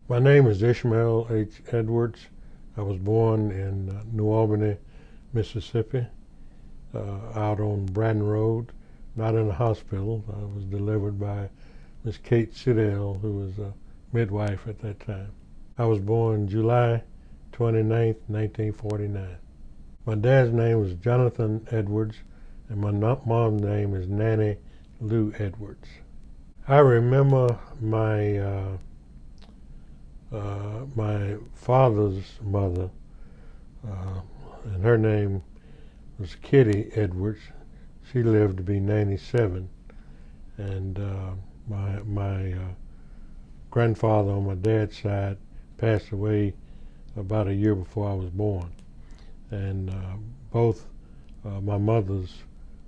My name is Ishmell Edwards. I was born in New Albany, Mississippi, out on Bratton Road, not in a hospital. I was delivered by Miss Kate Siddell, who was a midwife at that time. I was born July 29th, 1949. My dad's name was Jonathan Edwards, and my mom's name is Nanny Lou Edwards. I remember my father's mother, and her name was Kitty Edwards. She lived to be 97, and my grandfather on my dad's side passed away about a year before I was born, and both my mother's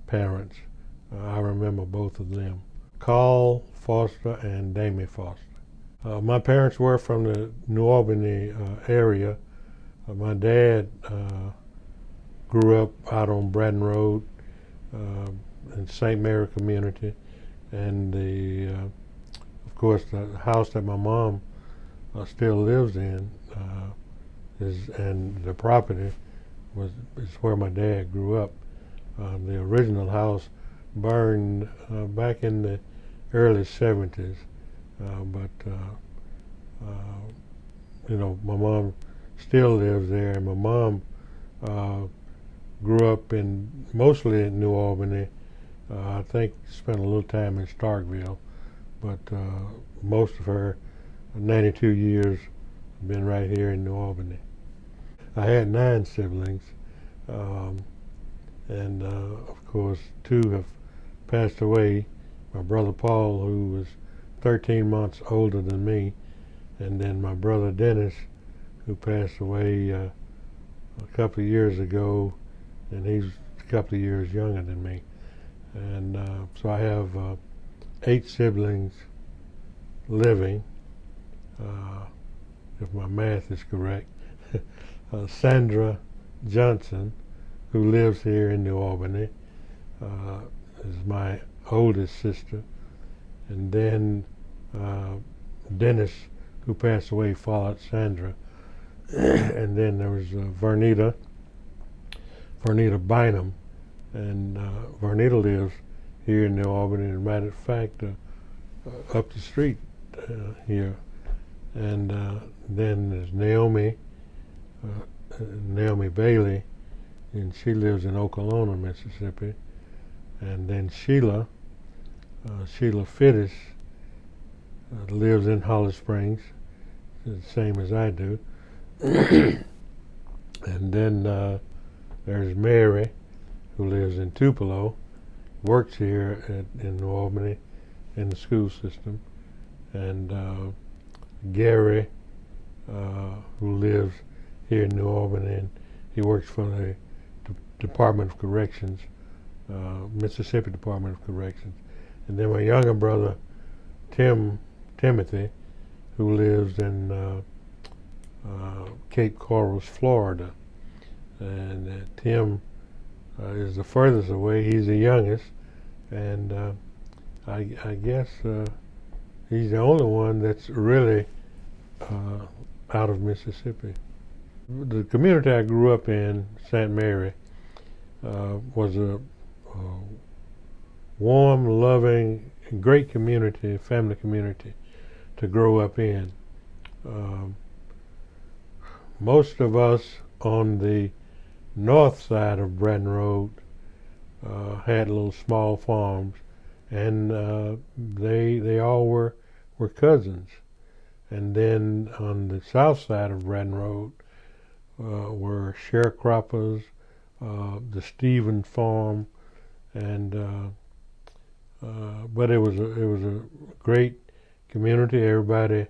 parents, I remember both of them, Carl Foster and Damie Foster. My parents were from the New Albany area. My dad grew up out on Bratton Road in St. Mary community, and of course, the house that my mom still lives in and the property is where my dad grew up. The original house burned back in the early 70s. But my mom still lives there, and my mom grew up mostly in New Albany. I think spent a little time in Starkville, but most of her 92 years been right here in New Albany. I had 9 siblings, and of course 2 have passed away. My brother Paul, who was 13 months older than me, and then my brother Dennis, who passed away a couple of years ago, and he's a couple of years younger than me. And so I have 8 siblings living, if my math is correct. Sandra Johnson, who lives here in New Albany, is my oldest sister. And then Dennis, who passed away, followed Sandra. And then there was Vernita Bynum, and Vernita lives here in New Albany. As a matter of fact, up the street here. And then there's Naomi Bailey, and she lives in Okolona, Mississippi. And then Sheila Fittis lives in Holly Springs, the same as I do. And then there's Mary, who lives in Tupelo, works here in New Albany in the school system. And Gary, who lives here in New Albany, and he works for the Department of Corrections, Mississippi Department of Corrections. And then my younger brother, Timothy, who lives in Cape Corals, Florida. And Tim is the furthest away. He's the youngest, and I guess he's the only one that's really out of Mississippi. The community I grew up in, St. Mary, was a warm, loving, great community, family community to grow up in. Most of us on the north side of Bratton Road had little small farms, and they all were cousins. And then on the south side of Bratton Road were sharecroppers, the Stevens farm, and but it was a great community. Everybody,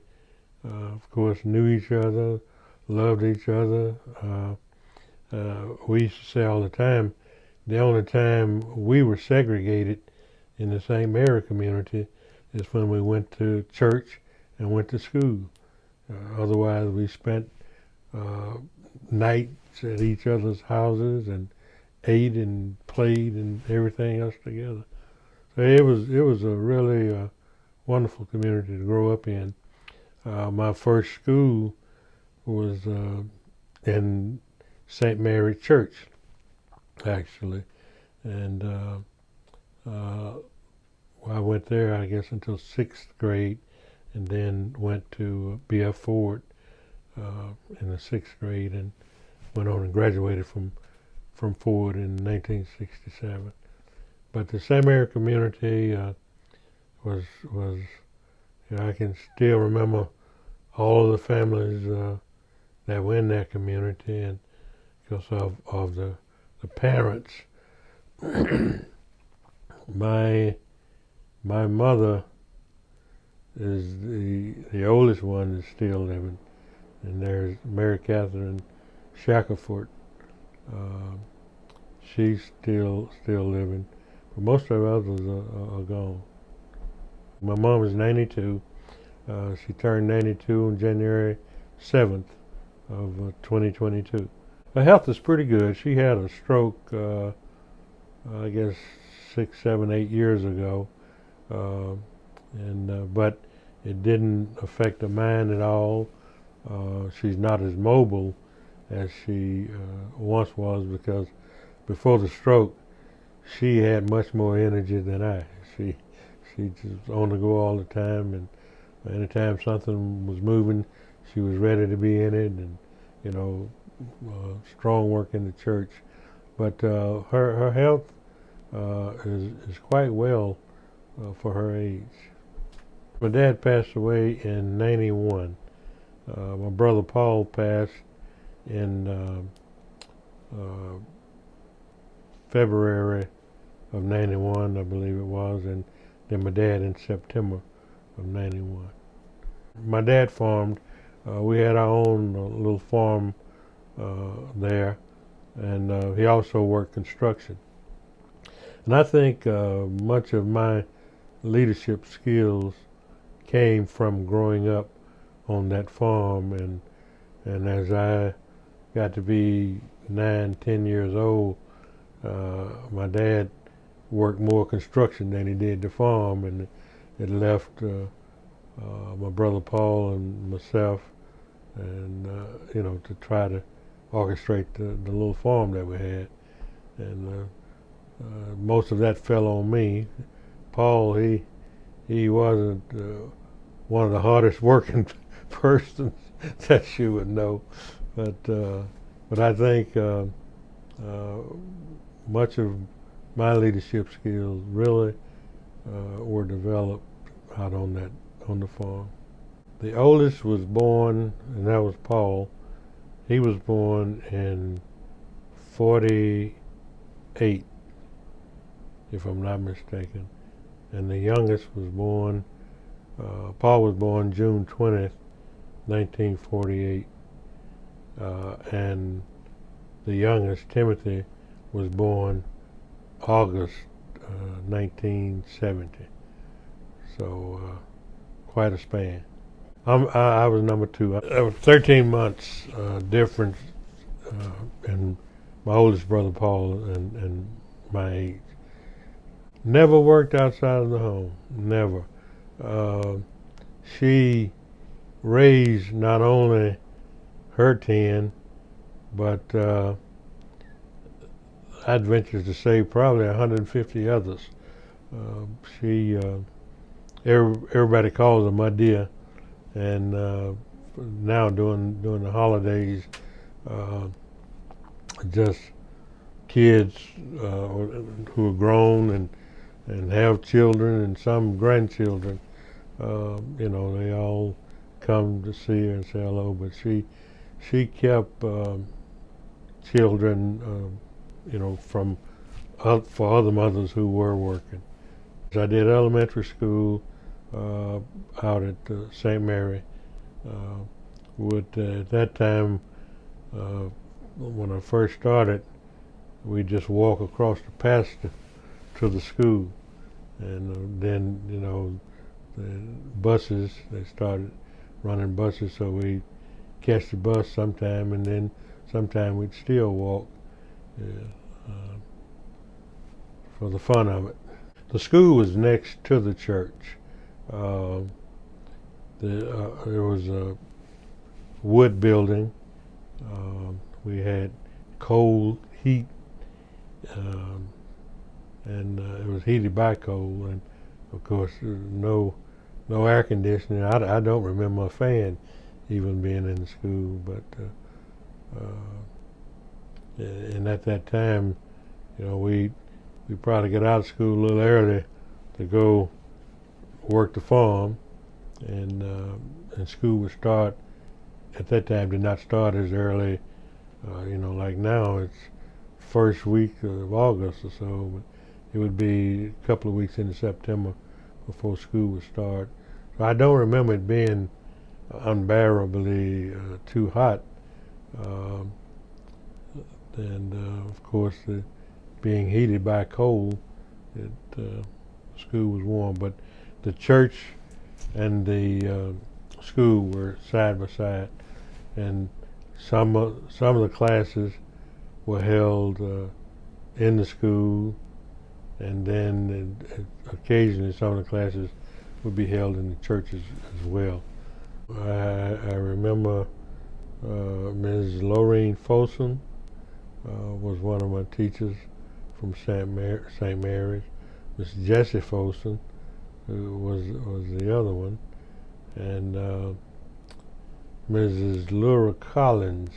of course, knew each other, loved each other. We used to say all the time, the only time we were segregated in the St. Mary community is when we went to church and went to school. Otherwise, we spent nights at each other's houses and ate and played and everything else together. So it was a really wonderful community to grow up in. My first school was in St. Mary Church, actually, and uh, I went there, I guess, until sixth grade, and then went to B.F. Ford in the sixth grade, and went on and graduated from Ford in 1967. But the St. Mary community was I can still remember all of the families that were in that community, and because of the parents. My mother is the oldest one is still living, and there's Mary Catherine Shackelford. Uh, she's still living, but most of the others are gone. My mom is 92. She turned 92 on January 7th of 2022. Her health is pretty good. She had a stroke, I guess 6, 7, 8 years ago, uh, and but it didn't affect her mind at all. She's not as mobile as she once was, because before the stroke, she had much more energy than I. She she just on the go all the time, and anytime something was moving, she was ready to be in it, and you know, strong work in the church. But her health is quite well for her age. My dad passed away in '91. My brother Paul passed in uh, February of '91, I believe it was, and then my dad in September of '91. My dad farmed. We had our own little farm there, and he also worked construction. And I think much of my leadership skills came from growing up on that farm, and as I got to be 9, 10 years old, my dad worked more construction than he did the farm, and it left my brother Paul and myself, and to try to orchestrate the little farm that we had, and most of that fell on me. Paul, he wasn't one of the hardest working persons that you would know, but I think much of my leadership skills really were developed out on the farm. The oldest was born, and that was Paul. He was born in '48, if I'm not mistaken, and the youngest was born. Paul was born June 20th, 1948, and the youngest, Timothy, was born August 1970. So quite a span. I was number two. I was 13 months difference in my oldest brother Paul and my age. Never worked outside of the home. Never. Uh, she raised not only her 10, but I'd venture to say probably 150 others. She everybody calls her my dear, and now during the holidays, uh, just kids who are grown and have children and some grandchildren, they all come to see her and say hello. But she kept children, from for other mothers who were working. I did elementary school out at St. Mary. At that time, when I first started, we just walk across the pasture to the school, and then the buses, they started running buses, so we catch the bus sometime, and then sometime we'd still walk for the fun of it. The school was next to the church. There was a wood building. We had coal heat, um, and it was heated by coal, and of course no air conditioning. I don't remember a fan even being in the school, but and at that time, we probably get out of school a little early to go work the farm, and school would start at that time. Did not start as early, like now. It's first week of August or so, but it would be a couple of weeks into September before school would start. So I don't remember it being unbearably too hot, um, and of course being heated by coal, school was warm. But the church and the school were side by side, and some of the classes were held in the school, and then occasionally some of the classes would be held in the churches as well. I remember Ms. Lorraine Folsom was one of my teachers from St. Mary's. Miss Jessie Folsom was the other one, and Mrs. Laura Collins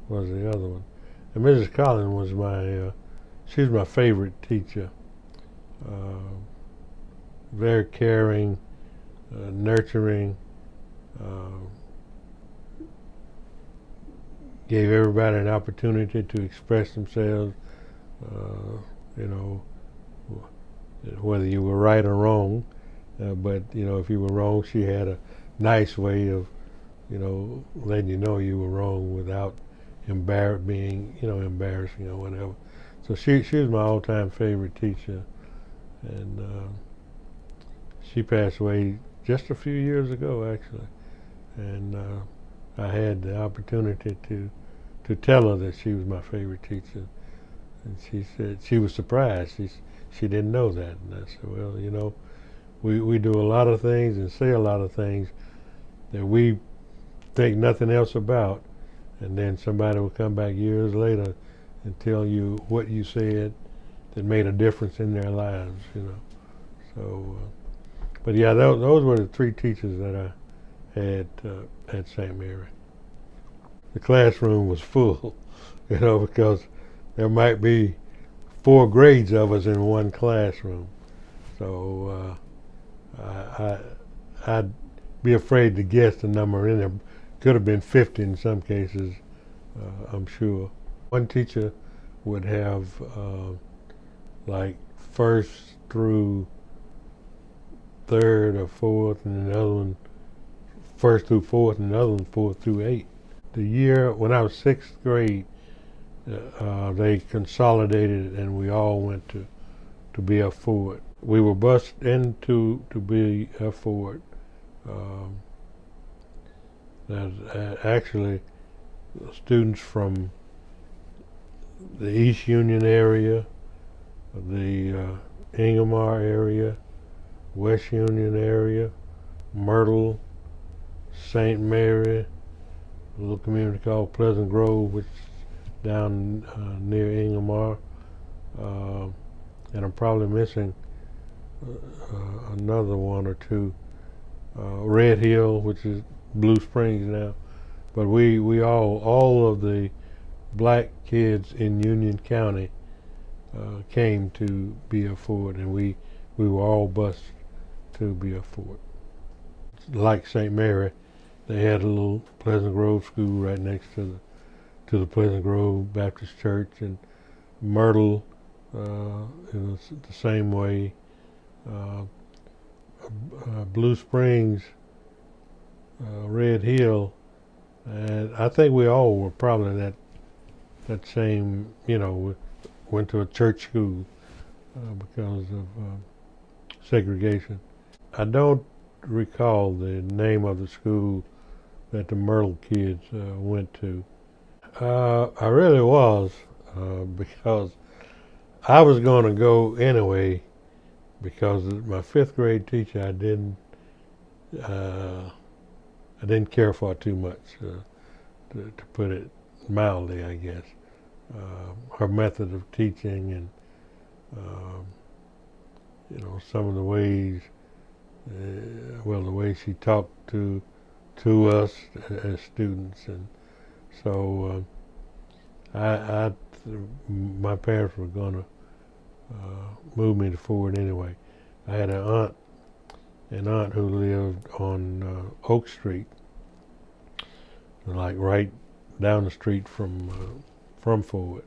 was the other one. And Mrs. Collins was she was my favorite teacher. Very caring, nurturing, gave everybody an opportunity to express themselves, you know, whether you were right or wrong. But if you were wrong, she had a nice way of, letting you know you were wrong without being embarrassing or whatever. So she was my all-time favorite teacher, and she passed away just a few years ago, actually. And I had the opportunity to tell her that she was my favorite teacher, and she said she was surprised. She didn't know that, and I said, well, we do a lot of things and say a lot of things that we think nothing else about, and then somebody will come back years later and tell you what you said that made a difference in their lives, So, but yeah, those were the three teachers that I had at St. Mary. The classroom was full, because there might be 4 grades of us in one classroom. So I'd be afraid to guess the number in there. Could have been 50 in some cases, I'm sure. One teacher would have like first through third or fourth, and another one first through fourth, and another one fourth through eighth. The year when I was 6th grade, they consolidated it, and we all went to B.F. Ford. We were bused into B.F. Ford. Actually, students from the East Union area, the Ingomar area, West Union area, Myrtle, St. Mary, a little community called Pleasant Grove, which is down near Ingomar, and I'm probably missing another one or two. Red Hill, which is Blue Springs now, but we all of the black kids in Union County came to B.F. Ford, and we were all bused to B.F. Ford. Like St. Mary, they had a little Pleasant Grove school right next to the Pleasant Grove Baptist Church, and Myrtle, it was the same way. Blue Springs, Red Hill, and I think we all were probably that same, we went to a church school because of segregation. I don't recall the name of the school that the Myrtle kids went to. I really was, because I was going to go anyway, because my 5th grade teacher, I didn't I didn't care for too much, to put it mildly, I guess. Her method of teaching and um, some of the ways, the way she talked to us as students, and so my parents were going to move me to Ford anyway. I had an aunt who lived on Oak Street, like right down the street from Ford.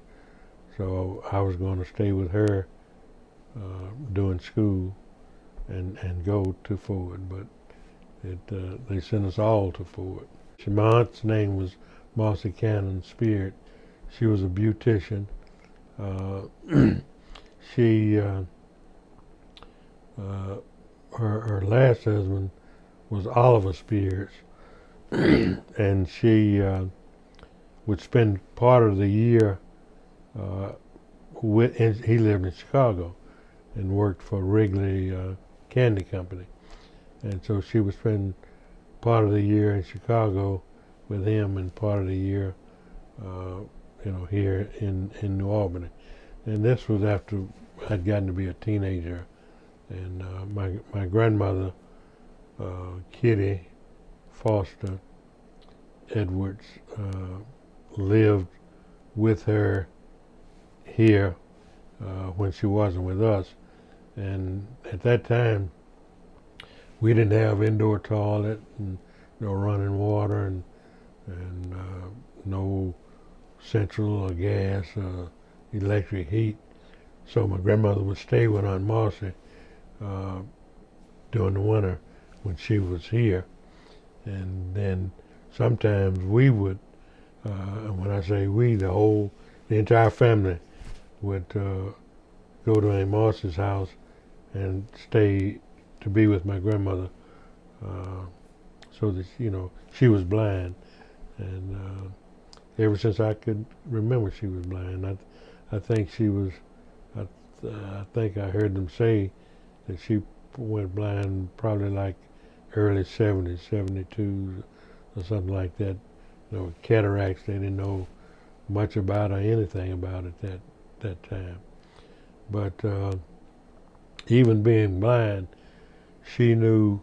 So I was going to stay with her doing school and go to Ford, but they sent us all to Ford. My aunt's name was Marcy Cannon Spear. She was a beautician. Uh, she her last husband was Oliver Spears, and she would spend part of the year and he lived in Chicago and worked for Wrigley Candy Company, and so she would spend part of the year in Chicago with him and part of the year, here in New Albany. And this was after I'd gotten to be a teenager, and my grandmother, Kitty Foster Edwards, lived with her here when she wasn't with us. And at that time, we didn't have indoor toilet and no running water and no central or gas or electric heat. So my grandmother would stay with Aunt Marcy during the winter when she was here, and then sometimes we would, and when I say we, the entire family would go to Aunt Marcy's house and stay to be with my grandmother, so that she was blind, and ever since I could remember she was blind. I think she was. I think I heard them say that she went blind probably like early 70s, 72 or something like that. Cataracts, they didn't know much about or anything about it that time. But even being blind, she knew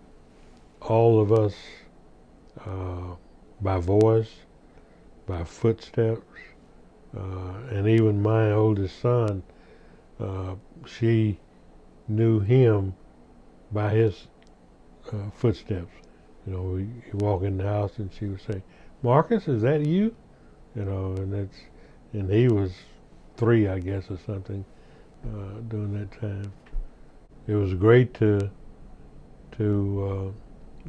all of us by voice, by footsteps, and even my oldest son, she knew him by his footsteps. You walk in the house and she would say, "Marcus, is that you?" And he was 3, I guess, or something during that time. It was great to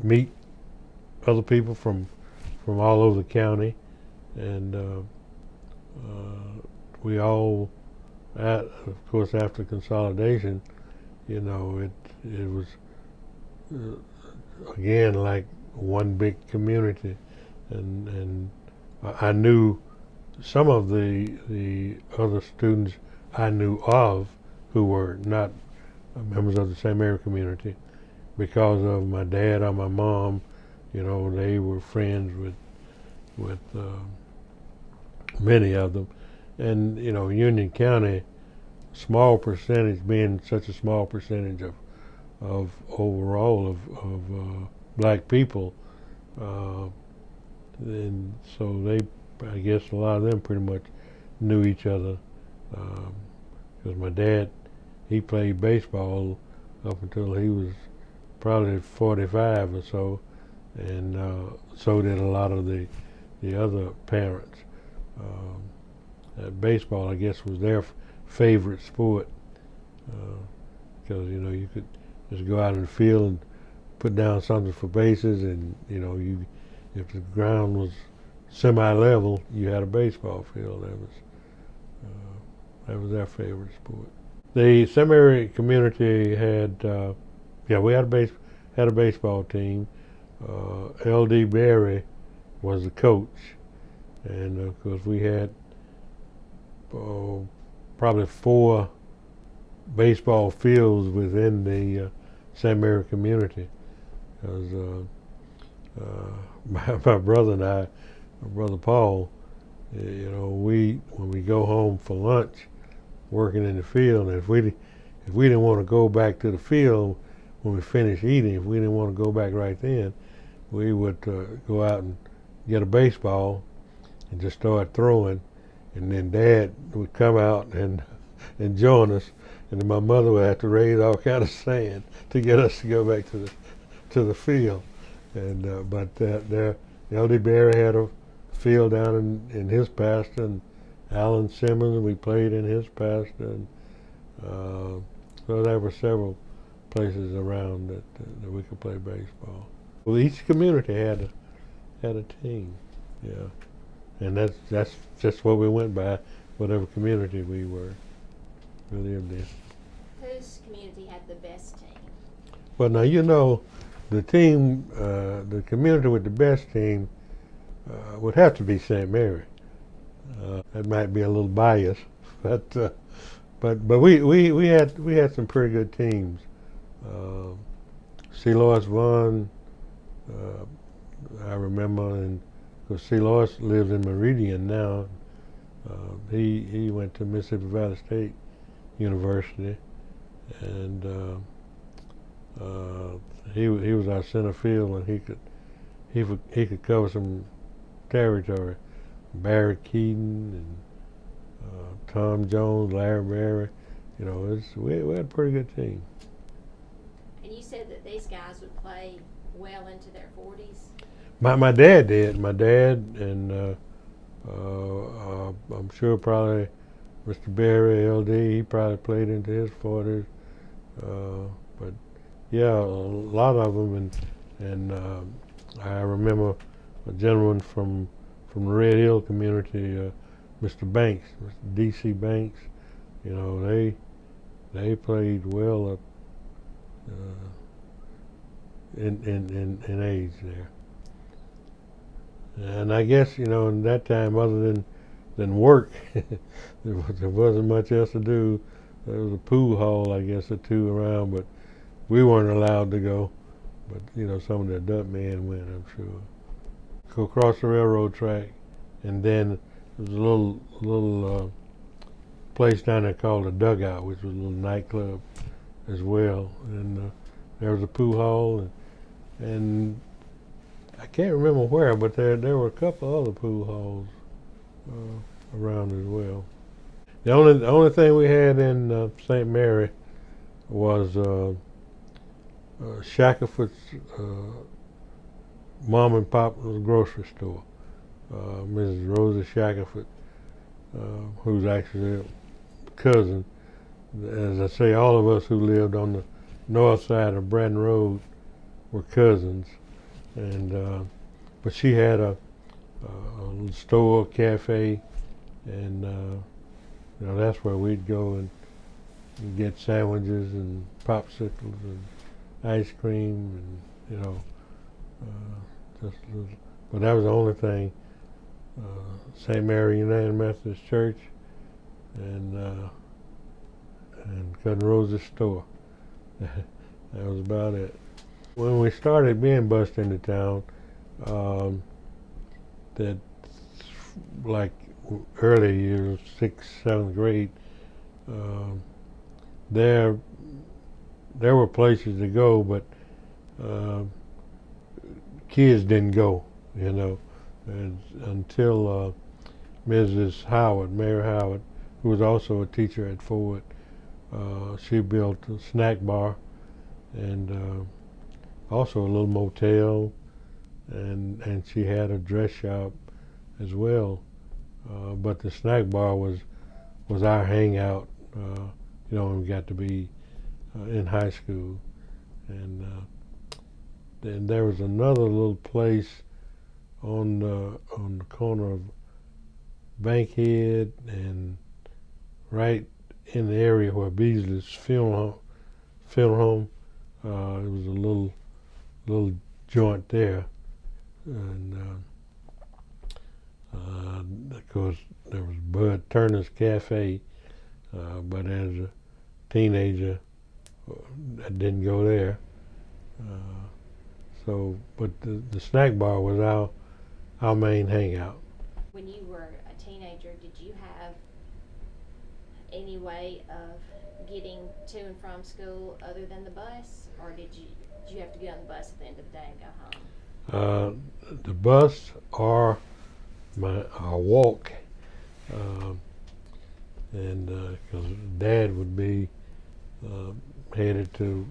meet other people from all over the county, and we all, of course, after consolidation, it was again like one big community, and I knew some of the other students I knew of who were not members of the same area community because of my dad or my mom. They were friends with many of them, and Union County, small percentage, being such a small percentage of overall of black people, and so I guess a lot of them pretty much knew each other, because my dad, he played baseball up until he was probably 45 or so, and so did a lot of the other parents. Baseball, I guess, was their favorite sport, because you could just go out in the field and put down something for bases, and if the ground was semi-level, you had a baseball field. That was their favorite sport. The seminary community had, we had a baseball team. L.D. Berry was the coach, and of course we had probably 4 baseball fields within the seminary community, because my brother and I, my brother Paul, when we go home for lunch, working in the field, and if we didn't want to go back to the field when we finished eating, if we didn't want to go back right then, we would go out and get a baseball and just start throwing, and then Dad would come out and join us, and then my mother would have to raise all kind of sand to get us to go back to the field. And but L.D. Berry had a field down in his pasture, and Alan Simmons, we played in his pasture, and so there were several places around that we could play baseball. Well, each community had a team, yeah, and that's just what we went by, whatever community we lived in. Whose community had the best team? Well, now the team, the community with the best team would have to be St. Mary. That might be a little biased, but we had some pretty good teams. C. Lois Vaughn, I remember, and because C. Lois lives in Meridian now. He went to Mississippi Valley State University, and he was our center field, and he could cover some territory. Barry Keaton and Tom Jones, Larry Berry, we had a pretty good team. And you said that these guys would play well into their 40s? My dad did. My dad and I'm sure probably Mr. Berry, LD, he probably played into his 40s. But yeah, a lot of them, and I remember a gentleman from the Red Hill community, Mr. Banks, Mr. D.C. Banks. They played well up in age there. And I guess in that time, other than work, there wasn't much else to do. There was a pool hall, I guess, or two around, but we weren't allowed to go. But some of the adult men went, I'm sure. Go across the railroad track, and then there was a little place down there called the Dugout, which was a little nightclub as well. And there was a pool hall, and I can't remember where, but there were a couple other pool halls around as well. The only thing we had in St. Mary was Shackelford's mom and pop grocery store. Mrs. Rosa Shackelford, who's actually a cousin. As I say, all of us who lived on the north side of Bratton Road were cousins, and but she had a little store, cafe, and that's where we'd go and get sandwiches and popsicles and ice cream, and just a little. But that was the only thing. St. Mary United Methodist Church, and Cousin Rose's store. That was about it. When we started being bused into town, that like early years, 6th, 7th grade, there were places to go, but kids didn't go, and until Mrs. Howard, Mary Howard, who was also a teacher at Ford, she built a snack bar and also a little motel, and she had a dress shop as well. But the snack bar was our hangout, when we got to be in high school. And then there was another little place on the corner of Bankhead and right in the area where Beasley's funeral home. It was a little joint there, and of course there was Bud Turner's Cafe, but as a teenager, I didn't go there. but the snack bar was our main hangout. When you were a teenager, did you have any way of getting to and from school other than the bus, or did you have to get on the bus at the end of the day and go home? The bus or our walk, and because Dad would be headed to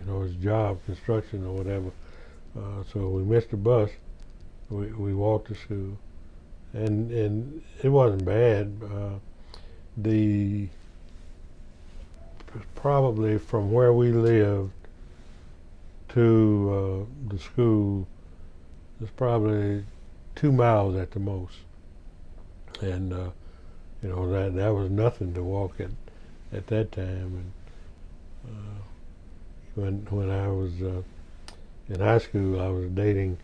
his job, construction or whatever. So we missed the bus. We walked to school, and it wasn't bad. The Probably from where we lived to the school was probably 2 miles at the most, and that was nothing to walk at that time. And when I was in high school, I was dating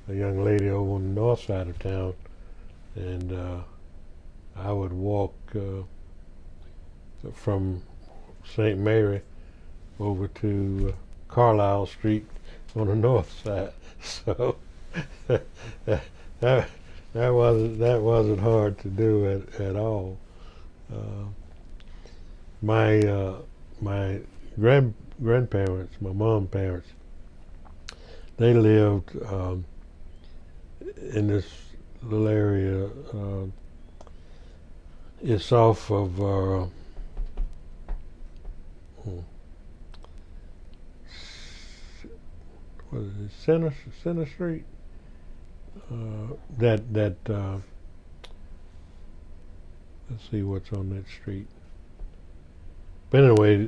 a young lady over on the north side of town, and I would walk from St. Mary over to Carlisle Street on the north side. So that wasn't hard to do at all. My grandparents, my mom's parents, they lived in this little area. It's off of what is it, Center Street. Let's see what's on that street. But anyway,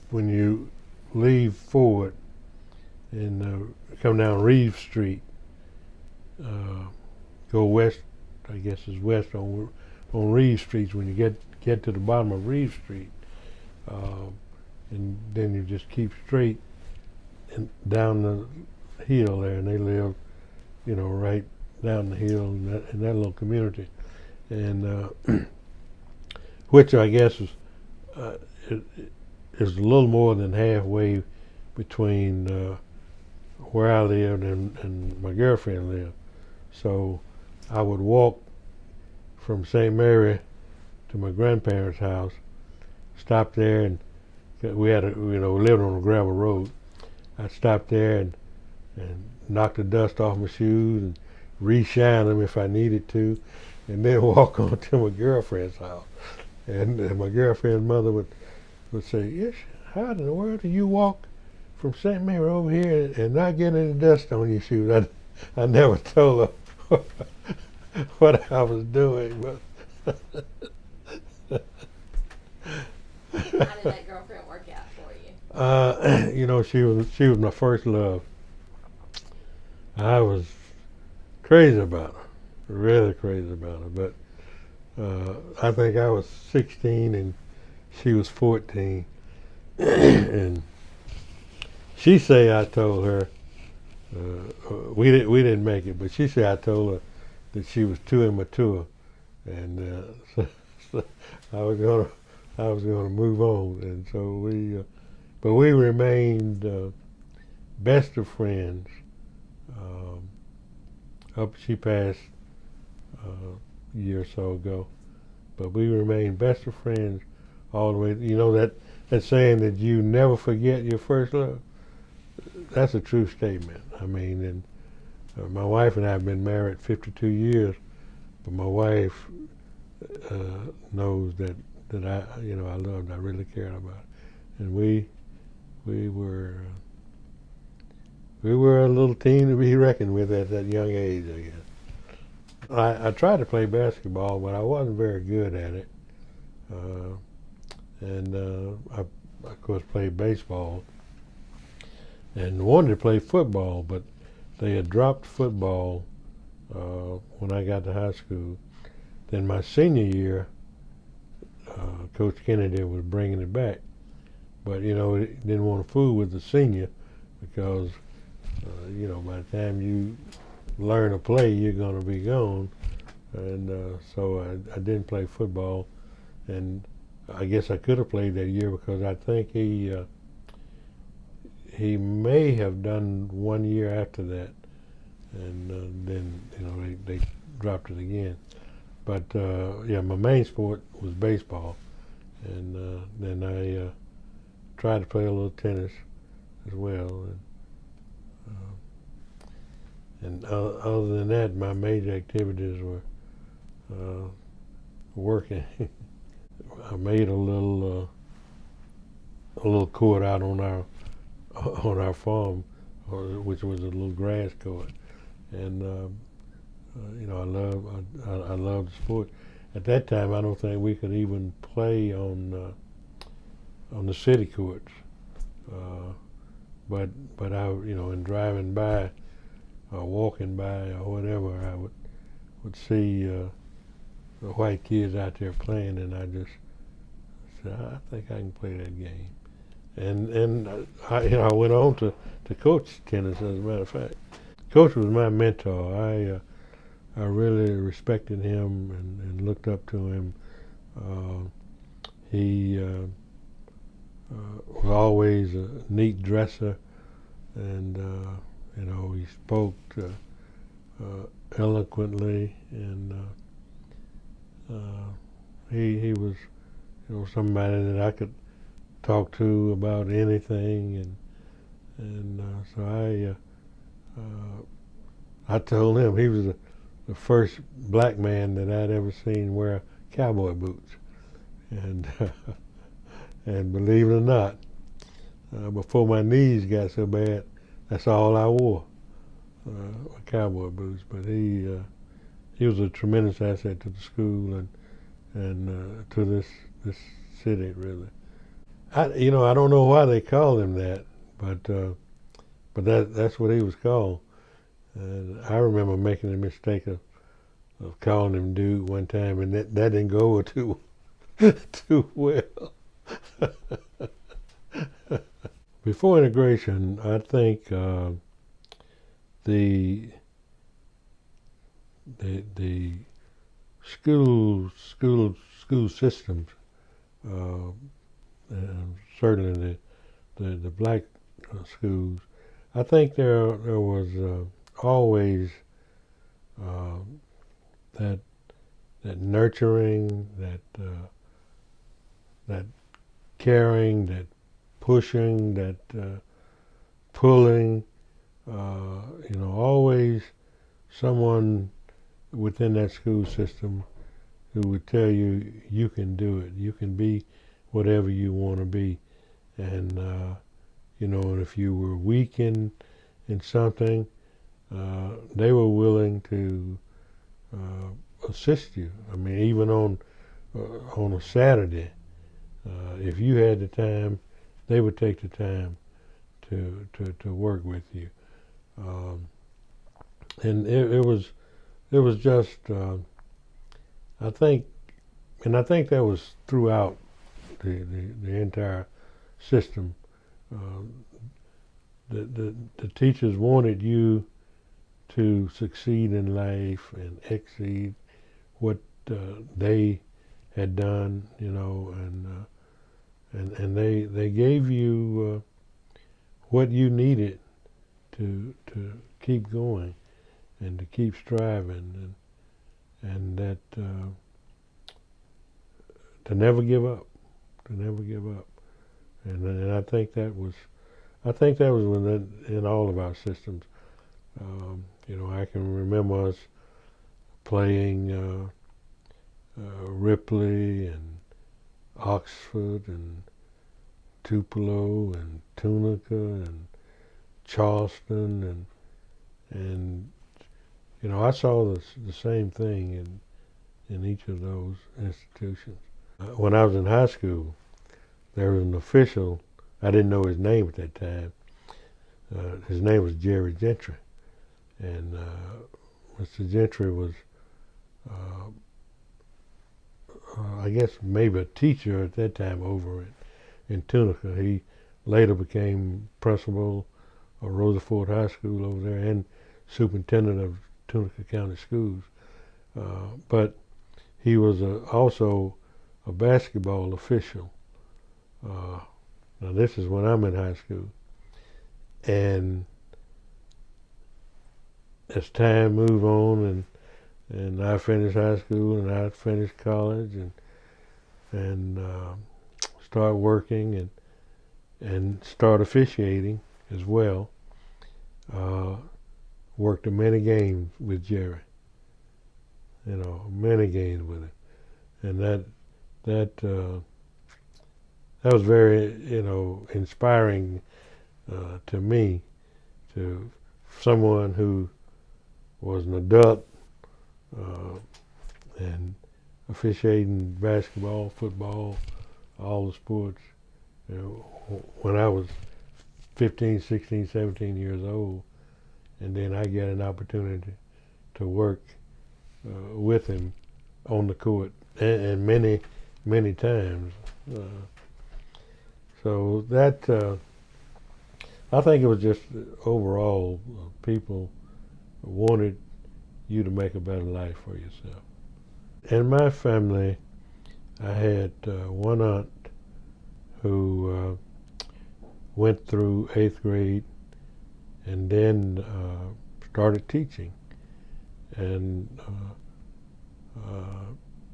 when you leave Ford and come down Reeve Street, go west, I guess is west on Reeve Street. When you get to the bottom of Reeve Street, and then you just keep straight and down the hill there, and they live, right down the hill in that little community, and which I guess is a little more than halfway between where I lived and my girlfriend lived. So I would walk from St. Mary to my grandparents' house, stop there, and we lived on a gravel road. I'd stop there and knock the dust off my shoes and re-shine them if I needed to, and then walk on to my girlfriend's house. And my girlfriend's mother would say, "Ish, how in the world do you walk from St. Mary over here and not get any dust on your shoes?" I never told her what I was doing, but How did that girlfriend work out for you? she was my first love. I was crazy about her, really crazy about her. But I think I was 16 and she was 14, and she say I told her we didn't make it, but she said I told her that she was too immature, and so I was gonna move on, and so but we remained best of friends. She passed a year or so ago, but we remained best of friends all the way. That saying that you never forget your first love. That's a true statement. I mean, and my wife and I have been married 52 years, but my wife knows that I loved, I really cared about her. And we were a little team to be reckoned with at that young age, I guess. I tried to play basketball, but I wasn't very good at it. I of course played baseball and wanted to play football, but they had dropped football when I got to high school. Then my senior year, Coach Kennedy was bringing it back, but he didn't want to fool with the senior because by the time you learn to play, you're going to be gone, and so I didn't play football, and I guess I could have played that year because I think he he may have done 1 year after that, and then they dropped it again. But yeah, my main sport was baseball, and then I tried to play a little tennis as well. And other than that, my major activities were working. I made a little court out on our farm, which was a little grass court, and I love the sport. At that time, I don't think we could even play on the city courts. Uh, but I, in driving by or walking by or whatever, I would see the white kids out there playing, and I just said, I think I can play that game. And I went on to coach tennis. As a matter of fact, coach was my mentor. I really respected him and looked up to him. He was always a neat dresser, and he spoke eloquently, and he was somebody that I could talk to about anything, and so I told him he was the first black man that I'd ever seen wear cowboy boots, and and believe it or not, before my knees got so bad, that's all I wore, were cowboy boots. But he was a tremendous asset to the school and to this city, really. I don't know why they called him that, but that's what he was called. And I remember making the mistake of calling him dude one time, and that didn't go over too too well. Before integration, I think the the school systems, uh, and certainly the black schools, I think there was always uh, that nurturing, that caring, that pushing, that pulling. Always someone within that school system who would tell you you can do it. You can be whatever you want to be, and and if you were weak in something, they were willing to assist you. I mean, even on a Saturday, if you had the time, they would take the time to work with you, and it was just I think, and I think that was throughout the entire system. The teachers wanted you to succeed in life and exceed what they had done, and they gave you what you needed to keep going and to keep striving, and that to never give up, and I think that was in all of our systems. I can remember us playing Ripley and Oxford and Tupelo and Tunica and Charleston, and I saw the same thing in each of those institutions. When I was in high school, there was an official. I didn't know his name at that time. His name was Jerry Gentry, and Mr. Gentry was, I guess, maybe a teacher at that time over in Tunica. He later became principal of Rosa Ford High School over there and superintendent of Tunica County Schools. But he was also a basketball official. Now this is when I'm in high school, And as time moved on, and I finished high school, and I finished college, and start working, and start officiating as well. Uh, Worked many games with Jerry. Many games with him, and that that was very inspiring to me, to someone who was an adult uh, and officiating basketball, football, all the sports. When I was 15, 16, 17 years old, and then I get an opportunity to work with him on the court, and many, many times. Uh, so that I think it was just overall people wanted you to make a better life for yourself. In my family, I had one aunt who went through 8th grade and then started teaching. And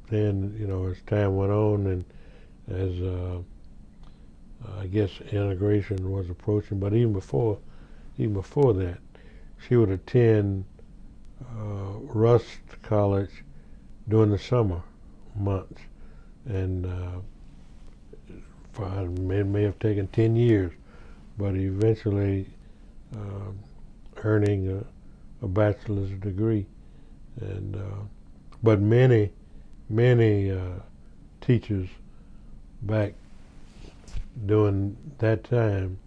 then, as time went on, and as I guess integration was approaching, but even before that, she would attend Rust College during the summer months, and it may have taken 10 years, but eventually earning a bachelor's degree. And but many teachers back during that time,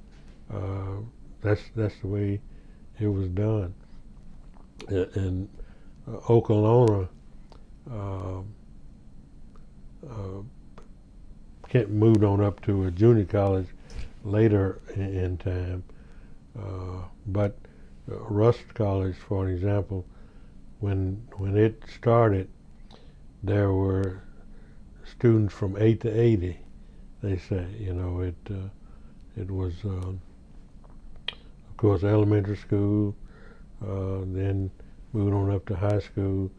that's the way it was done. In Oklahoma, uh, moved on up to a junior college later in time. But Rust College, for an example, when it started, there were students from 8 to 80. They say, it was, of course, elementary school, then moving on up to high school,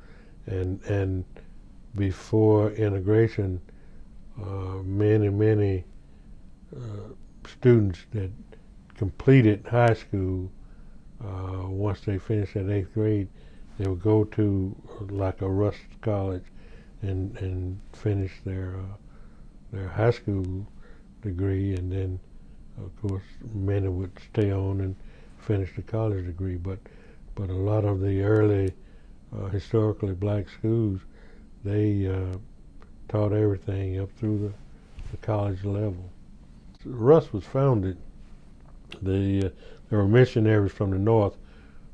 and before integration, many students that completed high school, once they finished at 8th grade, they would go to like a Rust College and finish their high school degree, and then of course many would stay on and finish the college degree. But a lot of the early historically black schools, they taught everything up through the college level. Rust was founded. There were missionaries from the north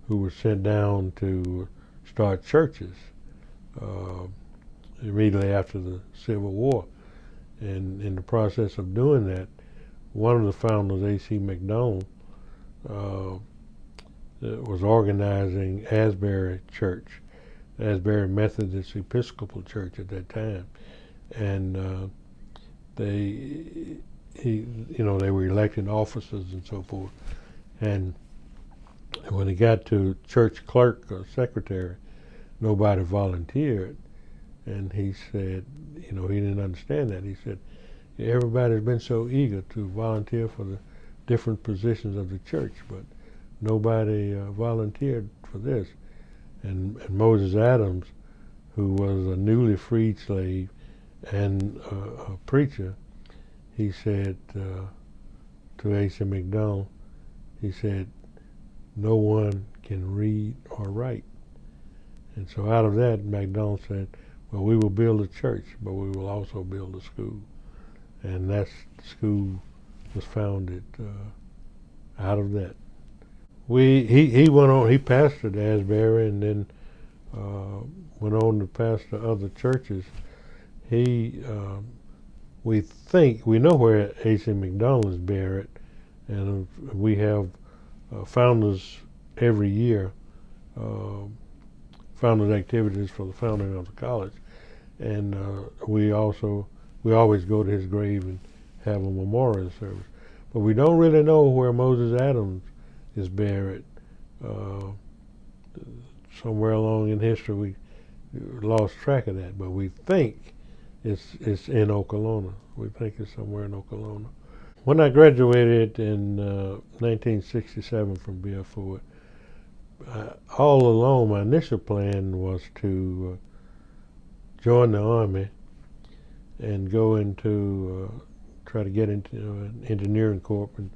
who were sent down to start churches immediately after the Civil War. And in the process of doing that, one of the founders, A.C. McDonald, was organizing Asbury Church, Asbury Methodist Episcopal Church at that time, and they were electing officers and so forth. And when he got to church clerk or secretary, nobody volunteered. And he said, he didn't understand that. He said, everybody's been so eager to volunteer for the different positions of the church, but nobody volunteered for this. And Moses Adams, who was a newly freed slave and a preacher, he said to A.C. McDonald, he said, no one can read or write. And so out of that, McDonald said, well, we will build a church, but we will also build a school. And that school was founded out of that. He went on, he pastored Asbury, and then went on to pastor other churches. We know where A.C. McDonald is buried, and we have founders every year, founders activities for the founding of the college, and we always go to his grave and have a memorial service. But we don't really know where Moses Adams is buried. Uh, Somewhere along in history, we lost track of that, but we think it's in Okolona. We think it's somewhere in Okolona. When I graduated in 1967 from B.F. Ford, all along my initial plan was to join the Army and go into try to get into an engineering corps and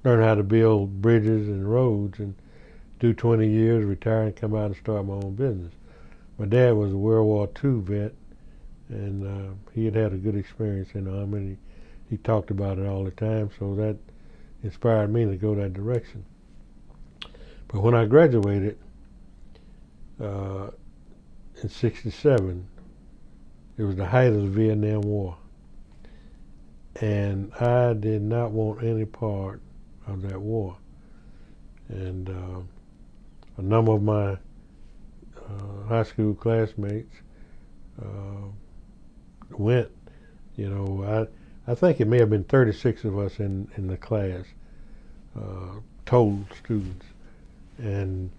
learn how to build bridges and roads and do 20 years, retire, and come out and start my own business. My dad was a World War II vet, and he had had a good experience in the Army. And he talked about it all the time, so that inspired me to go that direction. But when I graduated in '67, it was the height of the Vietnam War, and I did not want any part of that war. And a number of my high school classmates went. I think it may have been 36 of us in the class, total students, and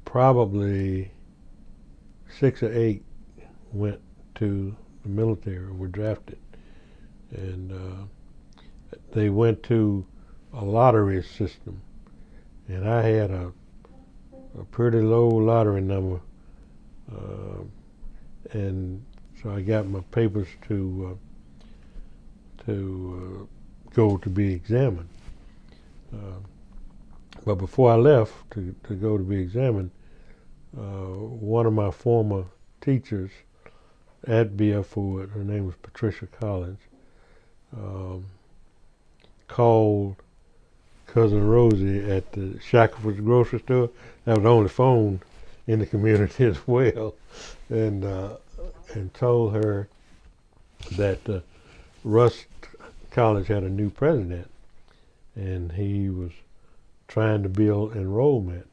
probably 6 or 8 went to the military, were drafted, and they went to a lottery system, and I had a pretty low lottery number, and so I got my papers to go to be examined. But before I left to go to be examined, one of my former teachers at B.F. Ford, her name was Patricia Collins, called Cousin Rosie at the Shackelford's grocery store. That was the only phone in the community as well, and told her that Rust College had a new president, and he was trying to build enrollment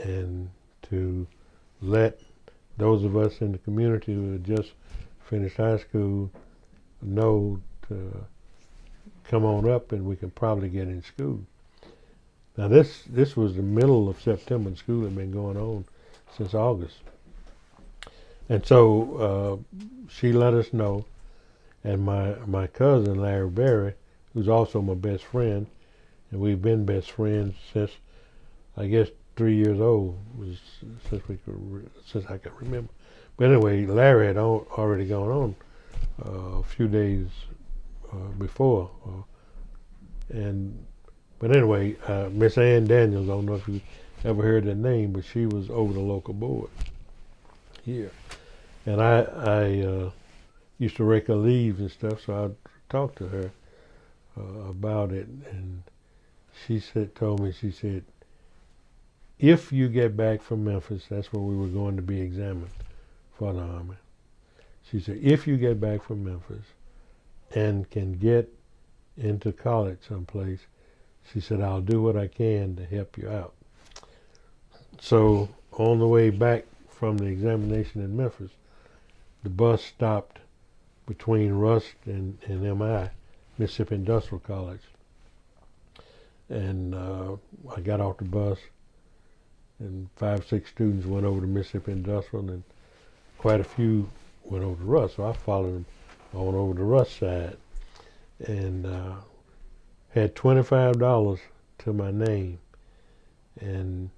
and to let those of us in the community who had just finished high school know to come on up and we can probably get in school. Now this was the middle of September, and school had been going on since August. And so she let us know, and my cousin Larry Berry, who's also my best friend, and we've been best friends since, I guess, 3 years old, since I can remember. But anyway, Larry had already gone on a few days before, but anyway, Miss Ann Daniels, I don't know if you ever heard that name, but she was over the local board here, and I used to rake her leaves and stuff, so I'd talk to her about it, and she said, if you get back from Memphis, that's where we were going to be examined for the Army. She said, if you get back from Memphis and can get into college someplace, she said, I'll do what I can to help you out. So on the way back from the examination in Memphis, the bus stopped between Rust and MI, Mississippi Industrial College. And I got off the bus, and 5, 6 students went over to Mississippi Industrial, and quite a few went over to Rust. So I followed them on over to Rust side, and had $25 to my name, and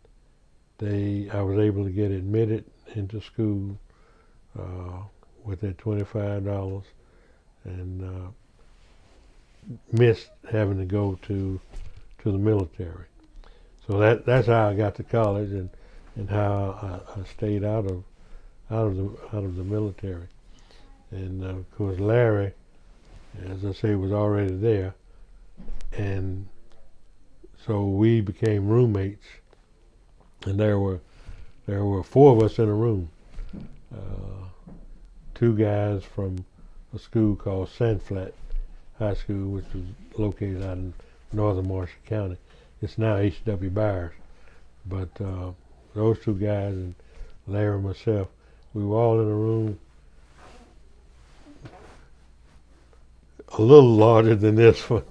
I was able to get admitted into school with that $25, and missed having to go to the military. So that's how I got to college, and how I stayed out of the military. And of course Larry, as I say, was already there, and so we became roommates. And there were 4 of us in a room. 2 guys from a school called Sandflat High School, which was located out in northern Marshall County. It's now H.W. Byers. But those 2 guys and Larry and myself, we were all in a room a little larger than this one.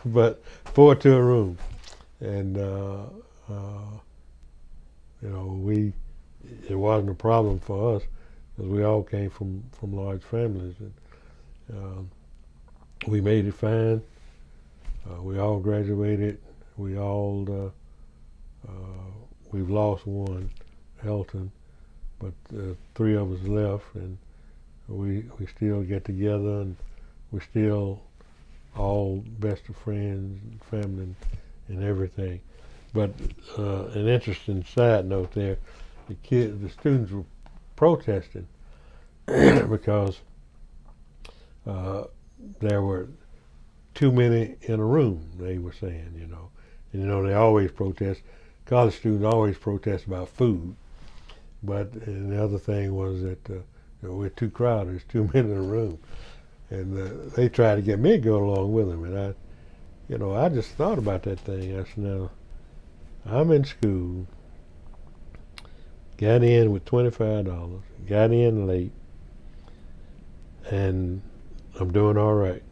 but 4 to a room. And it wasn't a problem for us because we all came from large families, and we made it fine. We all graduated. We all we've lost one, Elton, but 3 of us left, and we still get together, and we're still all best of friends, and family, and everything. But an interesting side note there: the students were protesting because there were too many in a room. They were saying, and they always protest. College students always protest about food, but and the other thing was that we're too crowded. There's too many in a room, and they tried to get me to go along with them. And I just thought about that thing. I said, now I'm in school, got in with $25, got in late, and I'm doing all right.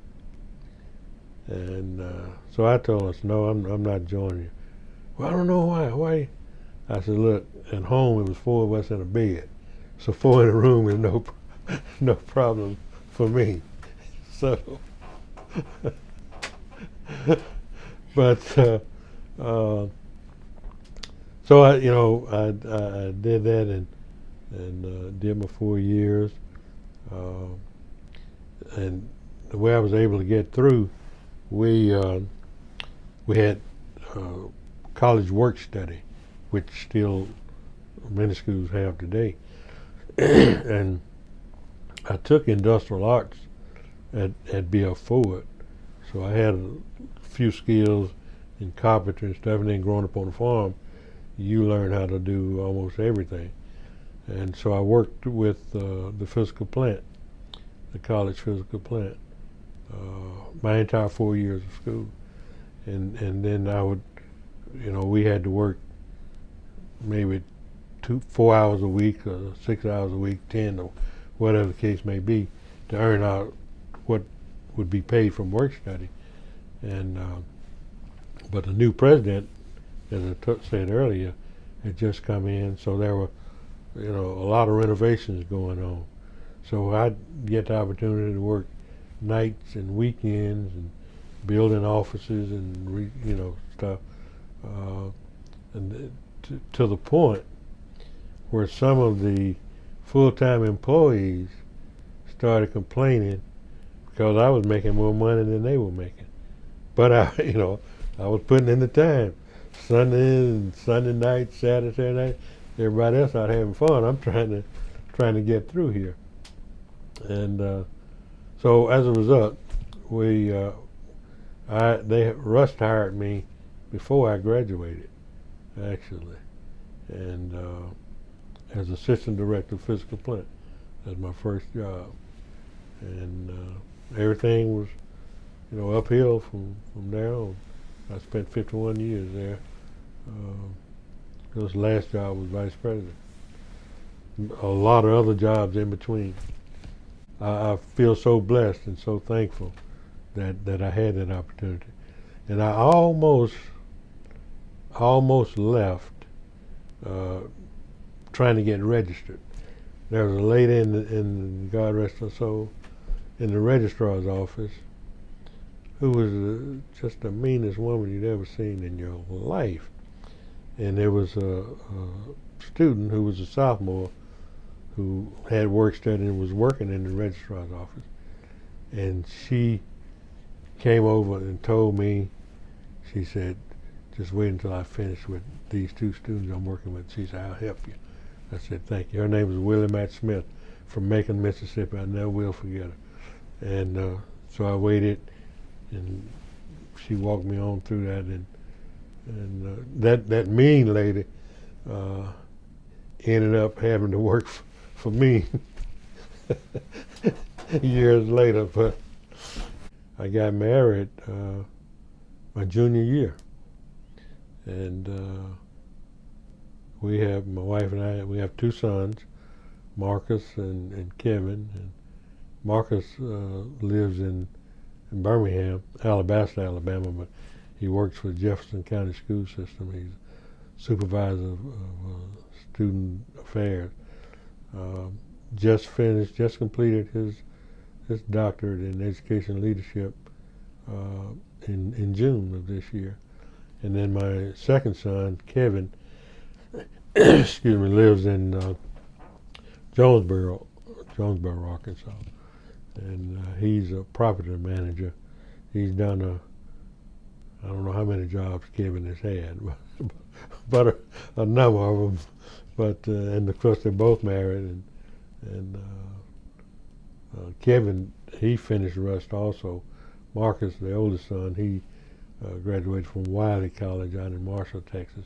And so I told us, no, I'm not joining you. Well, I don't know why. Why? I said, look, at home it was 4 of us in a bed, so 4 in a room is no problem for me. So, but so I did that and did my 4 years, uh, and the way I was able to get through, we had college work study, which still many schools have today, and I took industrial arts at B.F. Ford, so I had a few skills in carpentry and stuff, and then growing up on a farm, you learn how to do almost everything. And so I worked with the physical plant, the college physical plant, my entire 4 years of school. And then I would, we had to work maybe 4 hours a week, or 6 hours a week, 10, or whatever the case may be, to earn out what would be paid from work study. And but the new president, as I said earlier, had just come in, so there were, a lot of renovations going on. So I'd get the opportunity to work nights and weekends and building offices and stuff, and to the point where some of the full-time employees started complaining because I was making more money than they were making. But I was putting in the time. Sunday night, Saturday night, everybody else out having fun. I'm trying to get through here. And so as a result, Rust hired me before I graduated, actually, and as assistant director of physical plant. That's my first job, and everything was, uphill from there on. I spent 51 years there. This last job was vice president. A lot of other jobs in between. I feel so blessed and so thankful that I had that opportunity. And I almost left trying to get registered. There was a lady in God rest her soul, in the registrar's office, who was just the meanest woman you'd ever seen in your life. And there was a student who was a sophomore who had work study and was working in the registrar's office. And she came over and told me, she said, just wait until I finish with these 2 students I'm working with. She said, I'll help you. I said, thank you. Her name was Willie Matt Smith from Macon, Mississippi. I never will forget her. And so I waited, and she walked me on through that. And that mean lady ended up having to work for me years later. But I got married my junior year, and my wife and I, we have 2 sons, Marcus and Kevin. And Marcus lives in in Birmingham, Alabasta, Alabama, but he works for the Jefferson County School System. He's supervisor of student affairs. Just completed his doctorate in education leadership in June of this year. And then my second son, Kevin, excuse me, lives in Jonesboro, Arkansas, and he's a property manager. He's done I don't know how many jobs Kevin has had, but a number of them. But and of course they're both married, and Kevin, he finished Rust also. Marcus, the oldest son, he graduated from Wiley College out in Marshall, Texas,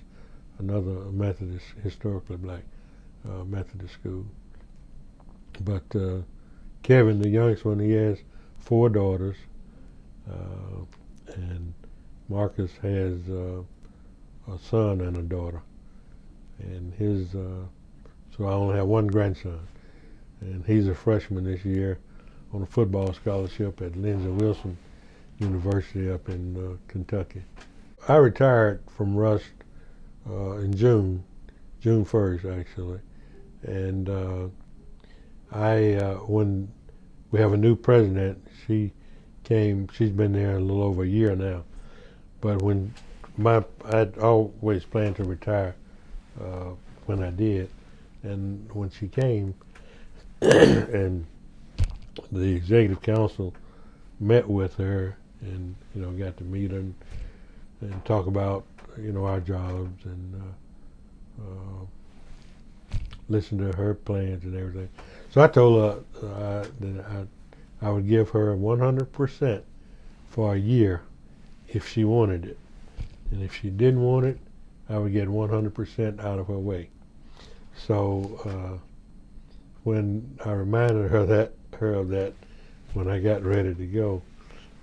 another Methodist, historically black Methodist school. But Kevin, the youngest one, he has 4 daughters, and Marcus has a son and a daughter, and so I only have one grandson, and he's a freshman this year on a football scholarship at Lindsey Wilson University up in Kentucky. I retired from Rust in June 1st actually, and when we have a new president, she's been there a little over a year now, but I'd always planned to retire when I did, and when she came, and the executive council met with her, and got to meet her and talk about our jobs and listen to her plans and everything. So I told her that I would give her 100% for a year if she wanted it, and if she didn't want it, I would get 100% out of her way. So when I reminded her of that when I got ready to go,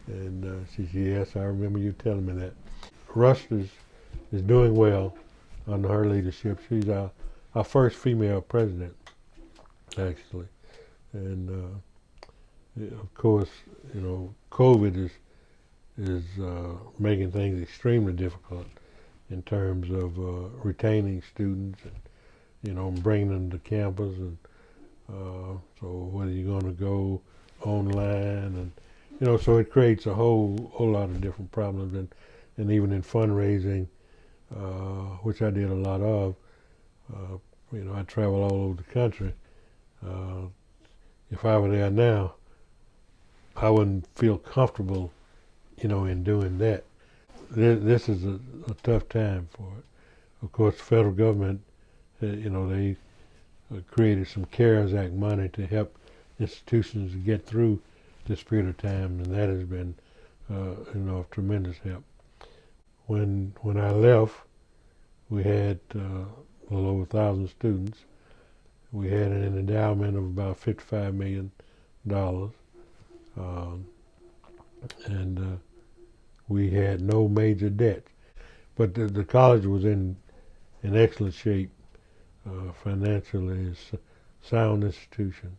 and she said, "Yes, I remember you telling me that." Rust is doing well under her leadership. She's our first female president, actually, and of course, COVID is making things extremely difficult in terms of retaining students and bringing them to campus, and so whether you're going to go online, and so it creates a whole lot of different problems, and even in fundraising, which I did a lot of. I travel all over the country. If I were there now, I wouldn't feel comfortable, in doing that. This is a tough time for it. Of course, the federal government, they created some CARES Act money to help institutions get through this period of time, and that has been, of tremendous help. When I left, we had a little over 1,000 students. We had an endowment of about $55 million, and we had no major debt. But the college was in excellent shape financially. It's a sound institution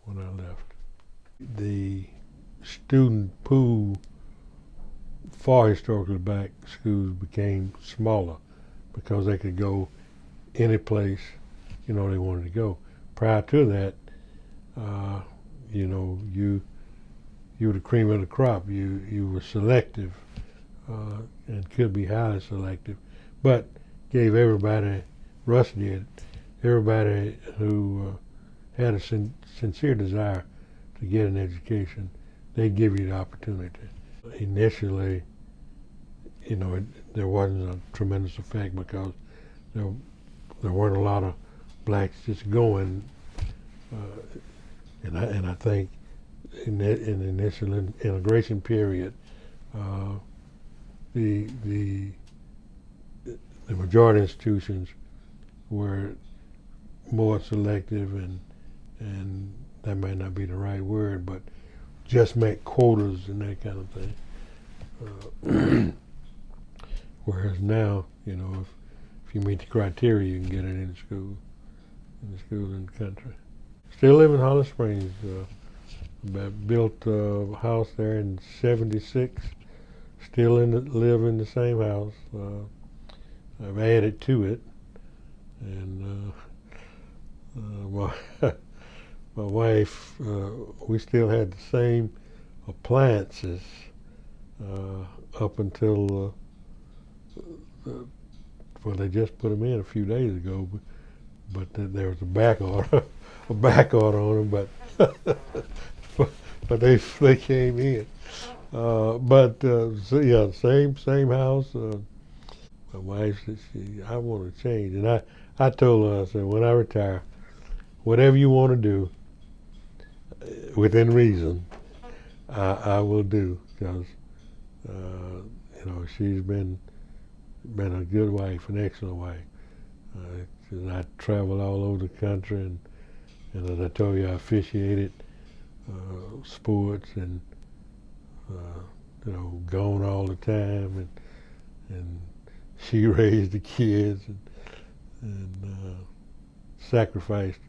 when I left. The student pool for historically black schools became smaller because they could go any place they wanted to go. Prior to that, you were the cream of the crop. You were selective and could be highly selective, but gave everybody, Russ did, everybody who had a sincere desire to get an education, they give you the opportunity. Initially, there wasn't a tremendous effect because there weren't a lot of blacks just going, and I think in the initial integration period, the majority institutions were more selective, and that might not be the right word, but just make quotas and that kind of thing. Whereas now, if you meet the criteria, you can get in schools in the country. Still live in Holly Springs. built a house there in '76. Still live in the same house. I've added to it, and my my wife, we still had the same appliances up until well, they just put them in a few days ago, but there was a back order, a back order on them, but they came in. So yeah, same house. My wife said I want to change, and I told her, I said, when I retire, whatever you want to do, within reason, I will do, because she's been a good wife, an excellent wife. And I travel all over the country, and as I told you, I officiated sports, and gone all the time, and she raised the kids, and sacrificed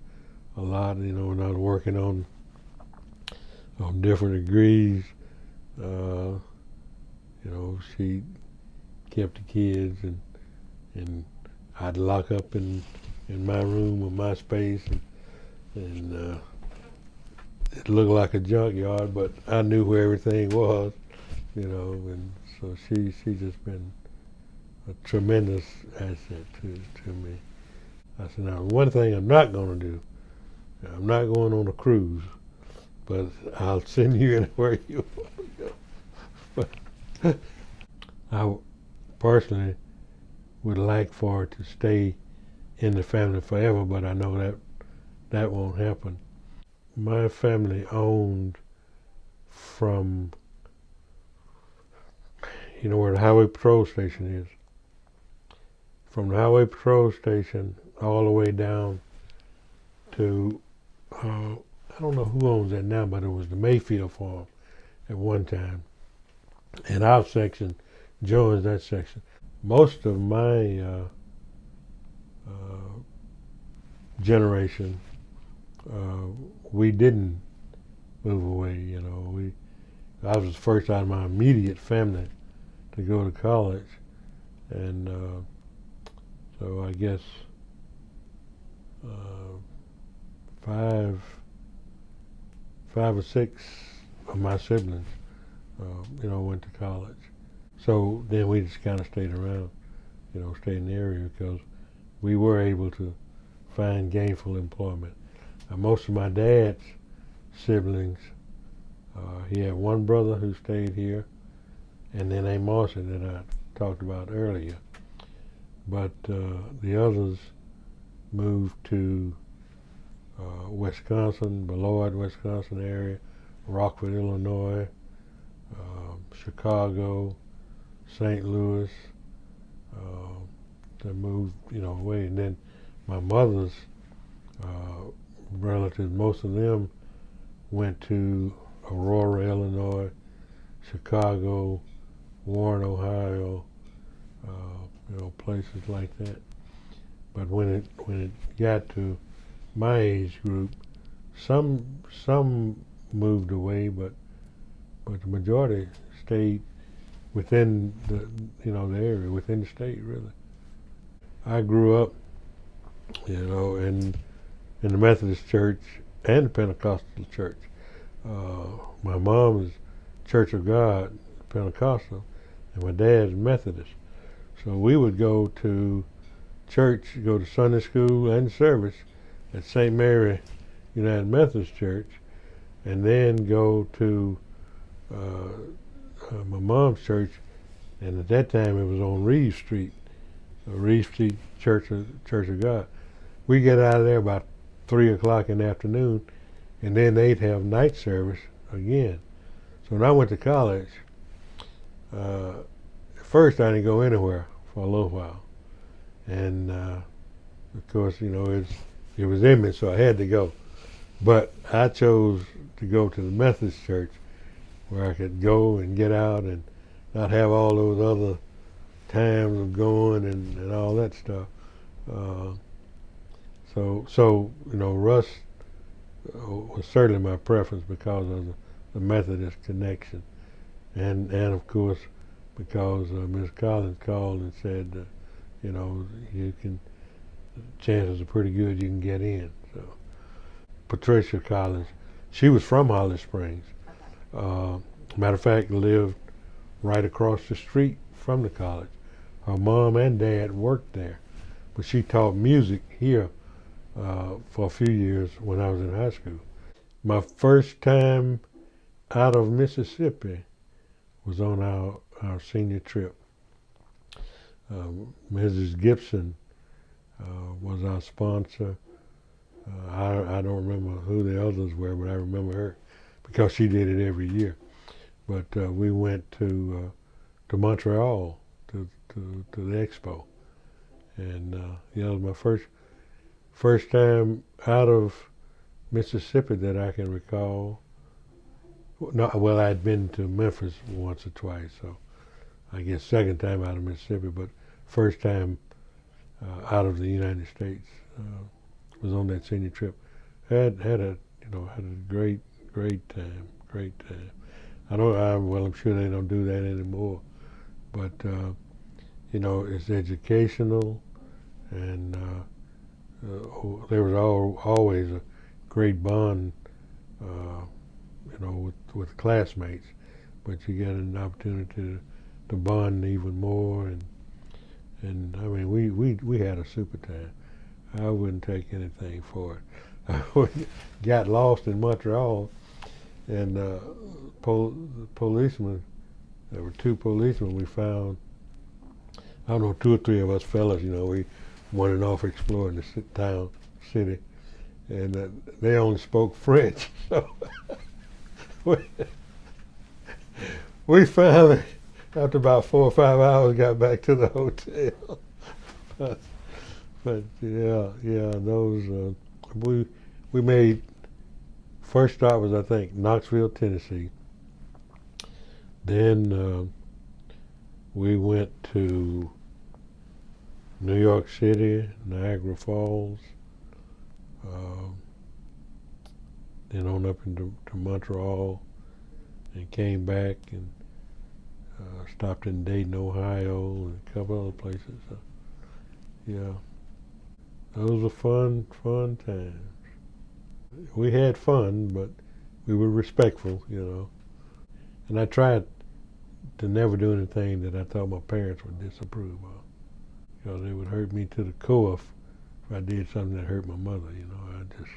a lot. When I was working on different degrees, she kept the kids, and I'd lock up in my room or my space, and it looked like a junkyard, but I knew where everything was, and so she's just been a tremendous asset to me. I said, now one thing I'm not going to do, I'm not going on a cruise, but I'll send you anywhere you want to go. But I personally would like for it to stay in the family forever, but I know that won't happen. My family owned from, where the highway patrol station is, from the highway patrol station all the way down to, I don't know who owns that now, but it was the Mayfield farm at one time. And our section joins that section. Most of my generation, we didn't move away. I was the first out of my immediate family to go to college, and so I guess five or six of my siblings, went to college. So then we just kind of stayed around, stayed in the area, because we were able to find gainful employment. Most of my dad's siblings, he had one brother who stayed here, and then a Marson that I talked about earlier. But the others moved to Wisconsin, Beloit, Wisconsin area, Rockford, Illinois, Chicago, St. Louis. They moved, away, and then my mother's relatives, most of them went to Aurora, Illinois, Chicago, Warren, Ohio, places like that. But when it got to my age group, some moved away, but the majority stayed within the area, within the state, really. I grew up, in the Methodist church and the Pentecostal church. My mom's Church of God, Pentecostal, and my dad's Methodist. So we would go to church, go to Sunday school and service at St. Mary United Methodist Church, and then go to my mom's church, and at that time it was on Reeve Street, Church of God. We get out of there about 3 o'clock in the afternoon, and then they'd have night service again. So when I went to college, at first I didn't go anywhere for a little while, and of course, it was in me, so I had to go. But I chose to go to the Methodist church, where I could go and get out and not have all those other times of going and all that stuff. So Russ was certainly my preference because of the Methodist connection, and of course because Ms. Collins called and said, you know, you can, chances are pretty good you can get in. So Patricia Collins, she was from Holly Springs. Okay. Matter of fact, lived right across the street from the college. Her mom and dad worked there, but she taught music here for a few years when I was in high school. My first time out of Mississippi was on our senior trip. Mrs. Gibson was our sponsor. I don't remember who the others were, but I remember her because she did it every year. But we went to Montreal to the expo, and you know, it was my first time out of Mississippi that I can recall. No, well, I'd been to Memphis once or twice, so I guess second time out of Mississippi, but first time out of the United States was on that senior trip. Had a great time, great time. Well, I'm sure they don't do that anymore, but you know, it's educational, and there was always a great bond, you know, with classmates. But you get an opportunity to bond even more, and I mean, we had a super time. I wouldn't take anything for it. I got lost in Montreal, and policemen, there were two policemen we found. I don't know, two or three of us fellas, you know, we wanted off exploring the town, city, and they only spoke French. So we, we finally, after about 4 or 5 hours, got back to the hotel. but yeah, those we made. First stop was, I think, Knoxville, Tennessee. Then we went to New York City, Niagara Falls, then on up into Montreal, and came back and stopped in Dayton, Ohio, and a couple other places. So, yeah, those were fun times. We had fun, but we were respectful, you know. And I tried to never do anything that I thought my parents would disapprove of, because it would hurt me to the core if I did something that hurt my mother, you know. I just